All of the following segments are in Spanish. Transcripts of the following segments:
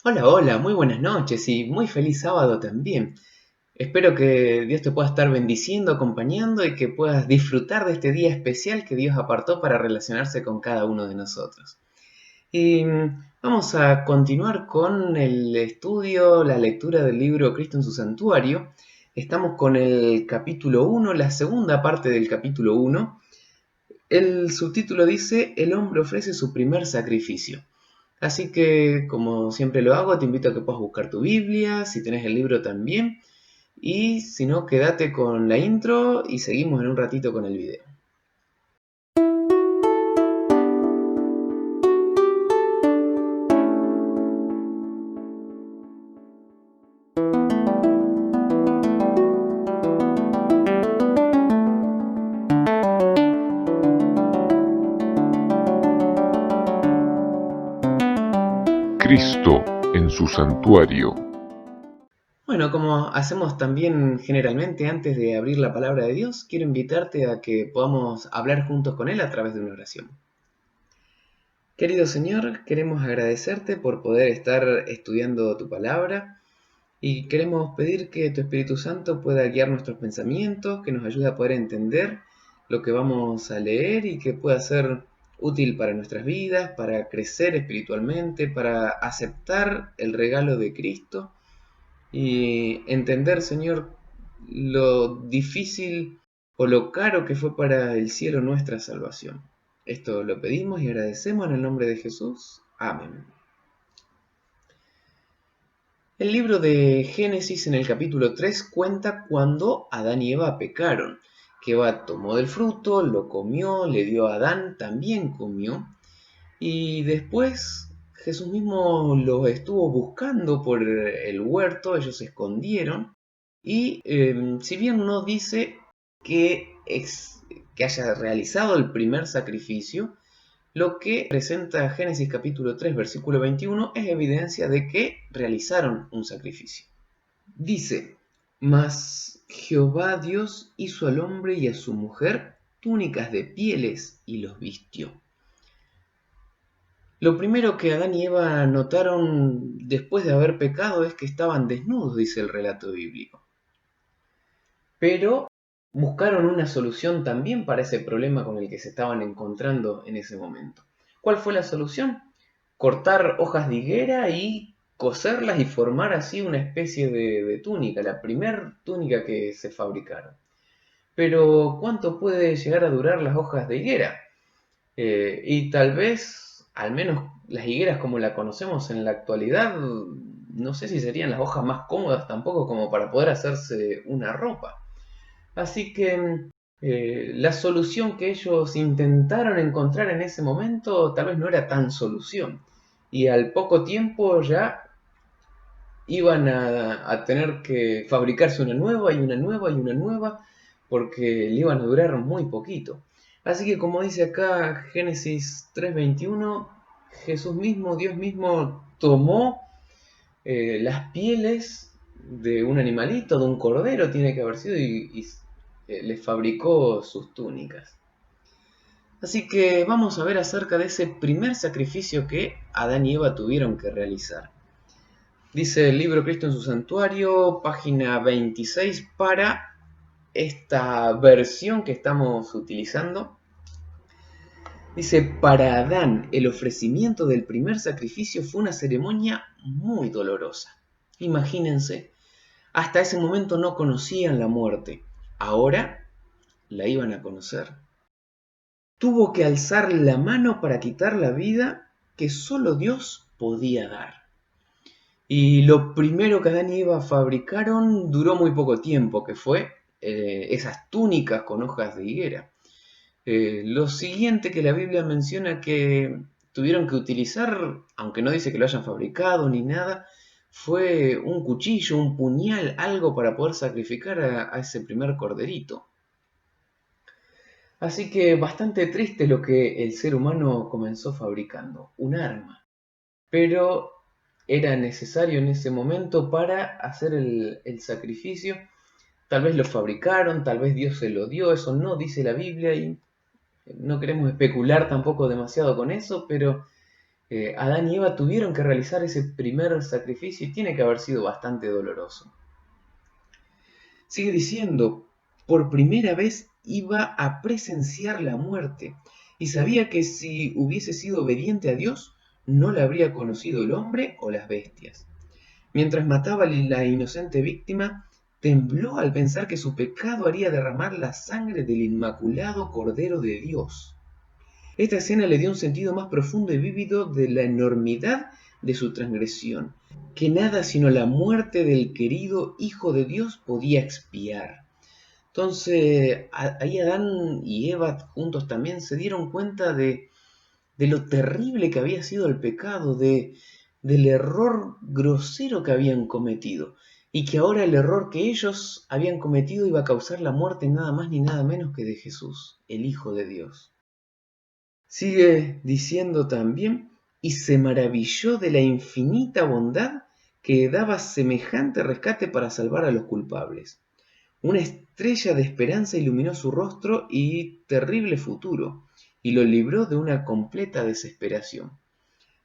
Hola, hola, muy buenas noches y muy feliz sábado también. Espero que Dios te pueda estar bendiciendo, acompañando y que puedas disfrutar de este día especial que Dios apartó para relacionarse con cada uno de nosotros. Y vamos a continuar con el estudio, la lectura del libro Cristo en su Santuario. Estamos con el capítulo 1, la segunda parte del capítulo 1. El subtítulo dice: El hombre ofrece su primer sacrificio. Así que, como siempre lo hago, te invito a que puedas buscar tu Biblia, si tenés el libro también, y si no, quédate con la intro y seguimos en un ratito con el video. Cristo en su santuario. Bueno, como hacemos también generalmente antes de abrir la palabra de Dios, quiero invitarte a que podamos hablar juntos con Él a través de una oración. Querido Señor, queremos agradecerte por poder estar estudiando tu palabra. Y queremos pedir que tu Espíritu Santo pueda guiar nuestros pensamientos, que nos ayude a poder entender lo que vamos a leer y que pueda ser útil para nuestras vidas, para crecer espiritualmente, para aceptar el regalo de Cristo y entender, Señor, lo difícil o lo caro que fue para el cielo nuestra salvación. Esto lo pedimos y agradecemos en el nombre de Jesús. Amén. El libro de Génesis en el capítulo 3 cuenta cuando Adán y Eva pecaron, que Eva tomó del fruto, lo comió, le dio a Adán, también comió, y después Jesús mismo los estuvo buscando por el huerto, ellos se escondieron, y si bien no dice que, que haya realizado el primer sacrificio, lo que presenta Génesis capítulo 3 versículo 21 es evidencia de que realizaron un sacrificio. Dice: Mas Jehová Dios hizo al hombre y a su mujer túnicas de pieles y los vistió. Lo primero que Adán y Eva notaron después de haber pecado es que estaban desnudos, dice el relato bíblico. Pero buscaron una solución también para ese problema con el que se estaban encontrando en ese momento. ¿Cuál fue la solución? Cortar hojas de higuera y coserlas y formar así una especie de túnica, la primer túnica que se fabricaron. Pero ¿cuánto puede llegar a durar las hojas de higuera? Y tal vez, al menos las higueras como la conocemos en la actualidad, no sé si serían las hojas más cómodas tampoco como para poder hacerse una ropa. Así que la solución que ellos intentaron encontrar en ese momento tal vez no era tan solución. Y al poco tiempo ya iban a tener que fabricarse una nueva y una nueva y una nueva porque le iban a durar muy poquito. Así que como dice acá Génesis 3:21, Jesús mismo, Dios mismo tomó las pieles de un animalito, de un cordero tiene que haber sido, y les fabricó sus túnicas. Así que vamos a ver acerca de ese primer sacrificio que Adán y Eva tuvieron que realizar. Dice el libro Cristo en su Santuario, página 26, para esta versión que estamos utilizando. Dice: para Adán el ofrecimiento del primer sacrificio fue una ceremonia muy dolorosa. Imagínense, hasta ese momento no conocían la muerte, ahora la iban a conocer. Tuvo que alzar la mano para quitar la vida que solo Dios podía dar. Y lo primero que Adán y Eva fabricaron duró muy poco tiempo, que fue esas túnicas con hojas de higuera. Lo siguiente que la Biblia menciona que tuvieron que utilizar, aunque no dice que lo hayan fabricado ni nada, fue un cuchillo, un puñal, algo para poder sacrificar a ese primer corderito. Así que bastante triste lo que el ser humano comenzó fabricando, un arma. Pero era necesario en ese momento para hacer el sacrificio. Tal vez lo fabricaron, tal vez Dios se lo dio, eso no dice la Biblia y no queremos especular tampoco demasiado con eso, pero Adán y Eva tuvieron que realizar ese primer sacrificio y tiene que haber sido bastante doloroso. Sigue diciendo, por primera vez iba a presenciar la muerte y sabía que si hubiese sido obediente a Dios, no la habría conocido el hombre o las bestias. Mientras mataba a la inocente víctima, tembló al pensar que su pecado haría derramar la sangre del inmaculado Cordero de Dios. Esta escena le dio un sentido más profundo y vívido de la enormidad de su transgresión, que nada sino la muerte del querido Hijo de Dios podía expiar. Entonces, ahí Adán y Eva juntos también se dieron cuenta de lo terrible que había sido el pecado, del error grosero que habían cometido, y que ahora el error que ellos habían cometido iba a causar la muerte nada más ni nada menos que de Jesús, el Hijo de Dios. Sigue diciendo también, y se maravilló de la infinita bondad que daba semejante rescate para salvar a los culpables. Una estrella de esperanza iluminó su rostro y terrible futuro, y lo libró de una completa desesperación.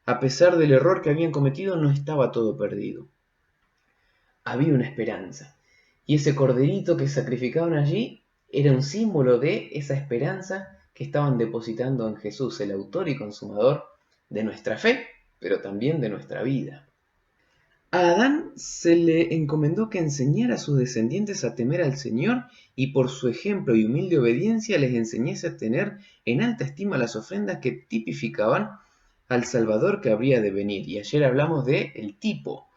A pesar del error que habían cometido, no estaba todo perdido. Había una esperanza, y ese corderito que sacrificaban allí era un símbolo de esa esperanza que estaban depositando en Jesús, el autor y consumador de nuestra fe, pero también de nuestra vida. A Adán se le encomendó que enseñara a sus descendientes a temer al Señor y por su ejemplo y humilde obediencia les enseñase a tener en alta estima las ofrendas que tipificaban al Salvador que habría de venir. Y ayer hablamos de el tipo,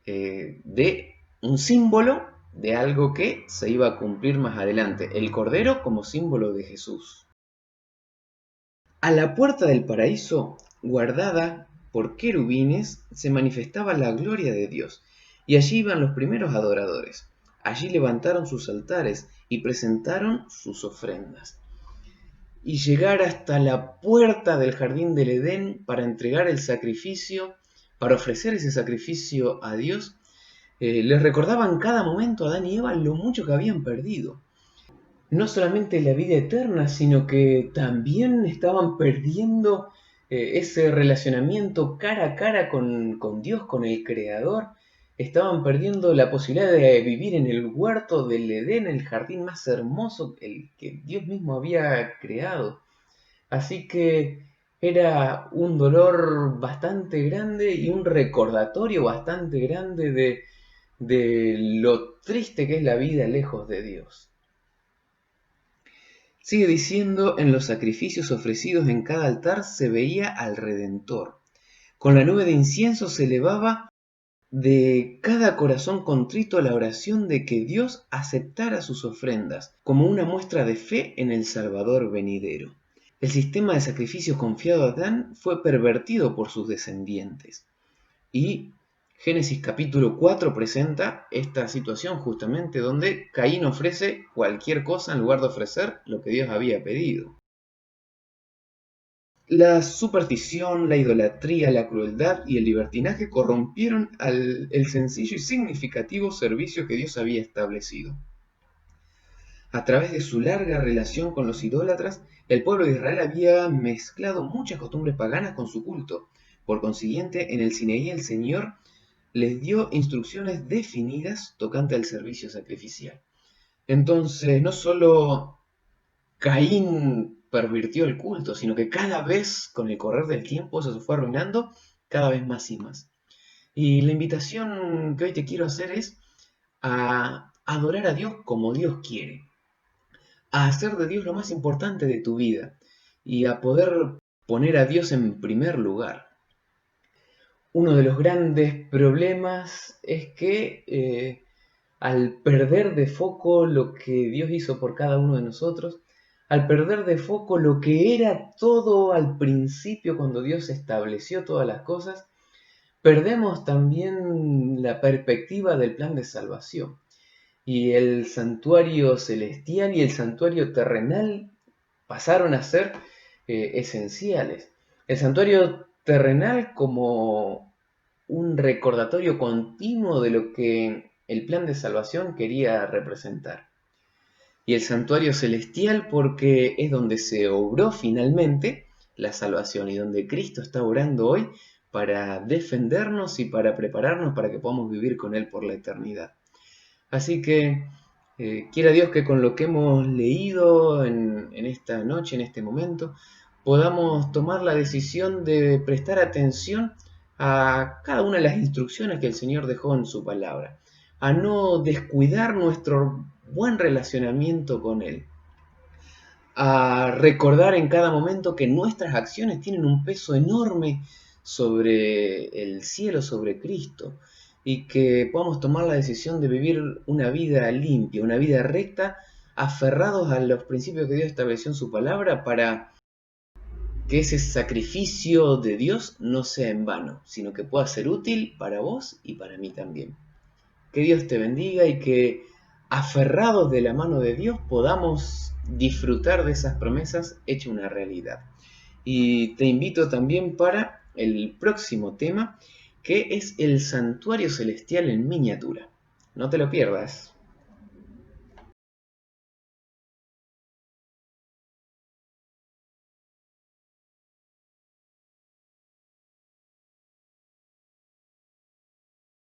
de un símbolo de algo que se iba a cumplir más adelante, el Cordero como símbolo de Jesús. A la puerta del paraíso, guardada por querubines, se manifestaba la gloria de Dios, y allí iban los primeros adoradores. Allí levantaron sus altares y presentaron sus ofrendas. Y llegar hasta la puerta del jardín del Edén para entregar el sacrificio, para ofrecer ese sacrificio a Dios, les recordaba en cada momento a Adán y Eva lo mucho que habían perdido. No solamente la vida eterna, sino que también estaban perdiendo ese relacionamiento cara a cara con Dios, con el Creador. Estaban perdiendo la posibilidad de vivir en el huerto del Edén, el jardín más hermoso, el que Dios mismo había creado. Así que era un dolor bastante grande y un recordatorio bastante grande de lo triste que es la vida lejos de Dios. Sigue diciendo, en los sacrificios ofrecidos en cada altar se veía al Redentor. Con la nube de incienso se elevaba de cada corazón contrito la oración de que Dios aceptara sus ofrendas como una muestra de fe en el Salvador venidero. El sistema de sacrificios confiado a Adán fue pervertido por sus descendientes. Y Génesis capítulo 4 presenta esta situación justamente donde Caín ofrece cualquier cosa en lugar de ofrecer lo que Dios había pedido. La superstición, la idolatría, la crueldad y el libertinaje corrompieron el sencillo y significativo servicio que Dios había establecido. A través de su larga relación con los idólatras, el pueblo de Israel había mezclado muchas costumbres paganas con su culto. Por consiguiente, en el Sinaí el Señor les dio instrucciones definidas tocante al servicio sacrificial. Entonces, no solo Caín pervirtió el culto, sino que cada vez con el correr del tiempo se fue arruinando cada vez más y más. Y la invitación que hoy te quiero hacer es a adorar a Dios como Dios quiere, a hacer de Dios lo más importante de tu vida y a poder poner a Dios en primer lugar. Uno de los grandes problemas es que al perder de foco lo que Dios hizo por cada uno de nosotros, al perder de foco lo que era todo al principio cuando Dios estableció todas las cosas, perdemos también la perspectiva del plan de salvación. Y el santuario celestial y el santuario terrenal pasaron a ser esenciales. El santuario terrenal como un recordatorio continuo de lo que el plan de salvación quería representar. Y el santuario celestial porque es donde se obró finalmente la salvación y donde Cristo está orando hoy para defendernos y para prepararnos para que podamos vivir con Él por la eternidad. Así que quiera Dios que con lo que hemos leído en esta noche, en este momento, podamos tomar la decisión de prestar atención a cada una de las instrucciones que el Señor dejó en su palabra, a no descuidar nuestro buen relacionamiento con Él, a recordar en cada momento que nuestras acciones tienen un peso enorme sobre el cielo, sobre Cristo, y que podamos tomar la decisión de vivir una vida limpia, una vida recta, aferrados a los principios que Dios estableció en su palabra para que ese sacrificio de Dios no sea en vano, sino que pueda ser útil para vos y para mí también. Que Dios te bendiga y que aferrados de la mano de Dios podamos disfrutar de esas promesas hechas una realidad. Y te invito también para el próximo tema, que es el santuario celestial en miniatura. No te lo pierdas.